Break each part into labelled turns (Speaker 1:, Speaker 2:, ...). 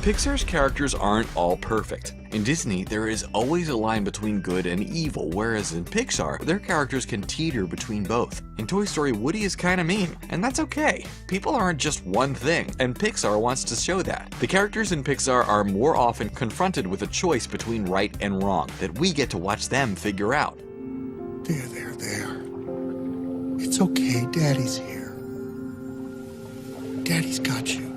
Speaker 1: Pixar's characters aren't all perfect. In Disney, there is always a line between good and evil, whereas in Pixar, their characters can teeter between both. In Toy Story, Woody is kinda mean, and that's okay. People aren't just one thing, and Pixar wants to show that. The characters in Pixar are more often confronted with a choice between right and wrong that we get to watch them figure out.
Speaker 2: There. It's okay, Daddy's here. Daddy's got you.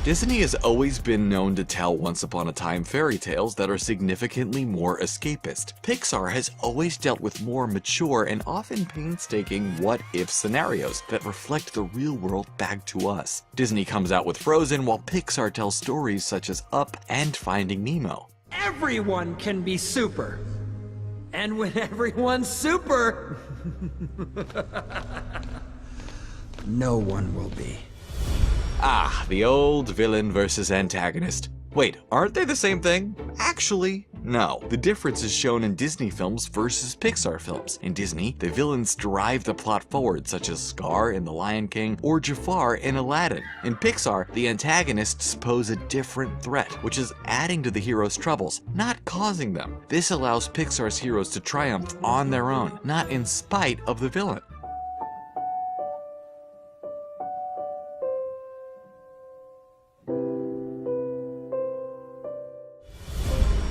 Speaker 1: Disney has always been known to tell once upon a time fairy tales that are significantly more escapist. Pixar has always dealt with more mature and often painstaking what-if scenarios that reflect the real world back to us. Disney comes out with Frozen while Pixar tells stories such as Up and Finding Nemo.
Speaker 3: Everyone can be super. And when everyone's super, no one will be.
Speaker 1: Ah, the old villain versus antagonist. Wait, aren't they the same thing? Actually, no. The difference is shown in Disney films versus Pixar films. In Disney, the villains drive the plot forward, such as Scar in The Lion King or Jafar in Aladdin. In Pixar, the antagonists pose a different threat, which is adding to the hero's troubles, not causing them. This allows Pixar's heroes to triumph on their own, not in spite of the villain.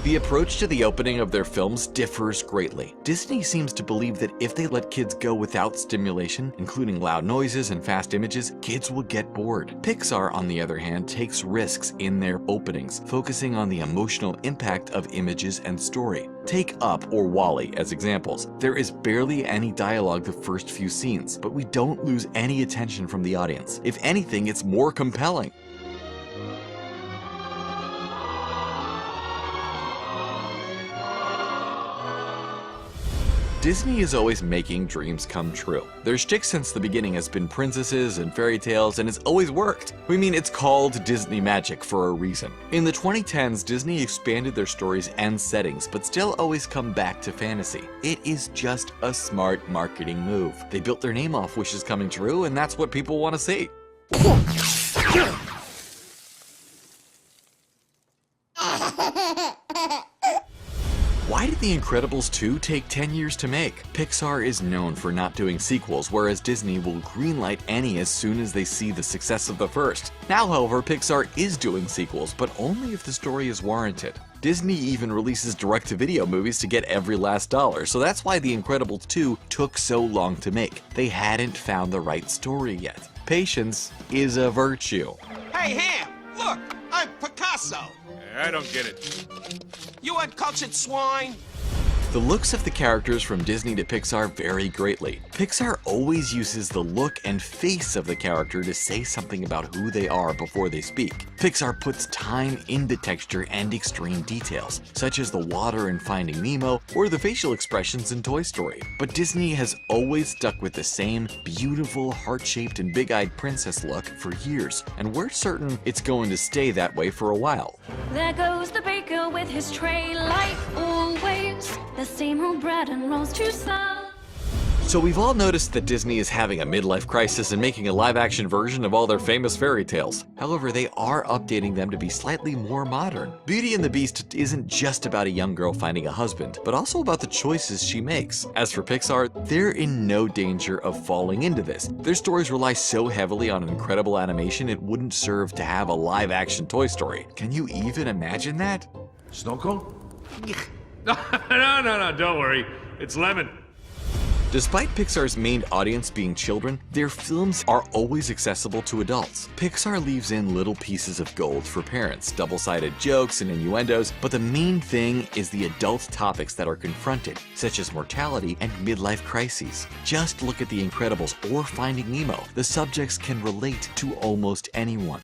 Speaker 1: The approach to the opening of their films differs greatly. Disney seems to believe that if they let kids go without stimulation, including loud noises and fast images, kids will get bored. Pixar, on the other hand, takes risks in their openings, focusing on the emotional impact of images and story. Take Up or WALL-E as examples. There is barely any dialogue the first few scenes, but we don't lose any attention from the audience. If anything, it's more compelling. Disney is always making dreams come true. Their shtick since the beginning has been princesses and fairy tales, and it's always worked. We mean, it's called Disney Magic for a reason. In the 2010s, Disney expanded their stories and settings, but still always come back to fantasy. It is just a smart marketing move. They built their name off wishes coming true, and that's what people want to see. Why did The Incredibles 2 take 10 years to make? Pixar is known for not doing sequels, whereas Disney will greenlight any as soon as they see the success of the first. Now, however, Pixar is doing sequels, but only if the story is warranted. Disney even releases direct-to-video movies to get every last dollar, so that's why The Incredibles 2 took so long to make. They hadn't found the right story yet. Patience is a virtue.
Speaker 4: Hey, Ham, look, I'm Picasso.
Speaker 5: I don't get it.
Speaker 4: You uncultured swine.
Speaker 1: The looks of the characters from Disney to Pixar vary greatly. Pixar always uses the look and face of the character to say something about who they are before they speak. Pixar puts time into texture and extreme details, such as the water in Finding Nemo or the facial expressions in Toy Story. But Disney has always stuck with the same beautiful, heart-shaped and big-eyed princess look for years, and we're certain it's going to stay that way for a while.
Speaker 6: There goes the baker with his tray, like always. The same old bread and rolls to serve.
Speaker 1: So we've all noticed that Disney is having a midlife crisis and making a live-action version of all their famous fairy tales. However, they are updating them to be slightly more modern. Beauty and the Beast isn't just about a young girl finding a husband, but also about the choices she makes. As for Pixar, they're in no danger of falling into this. Their stories rely so heavily on incredible animation it wouldn't serve to have a live-action Toy Story. Can you even imagine that?
Speaker 5: Snow cone? No, don't worry. It's lemon.
Speaker 1: Despite Pixar's main audience being children, their films are always accessible to adults. Pixar leaves in little pieces of gold for parents, double-sided jokes and innuendos, but the main thing is the adult topics that are confronted, such as mortality and midlife crises. Just look at The Incredibles or Finding Nemo. The subjects can relate to almost anyone.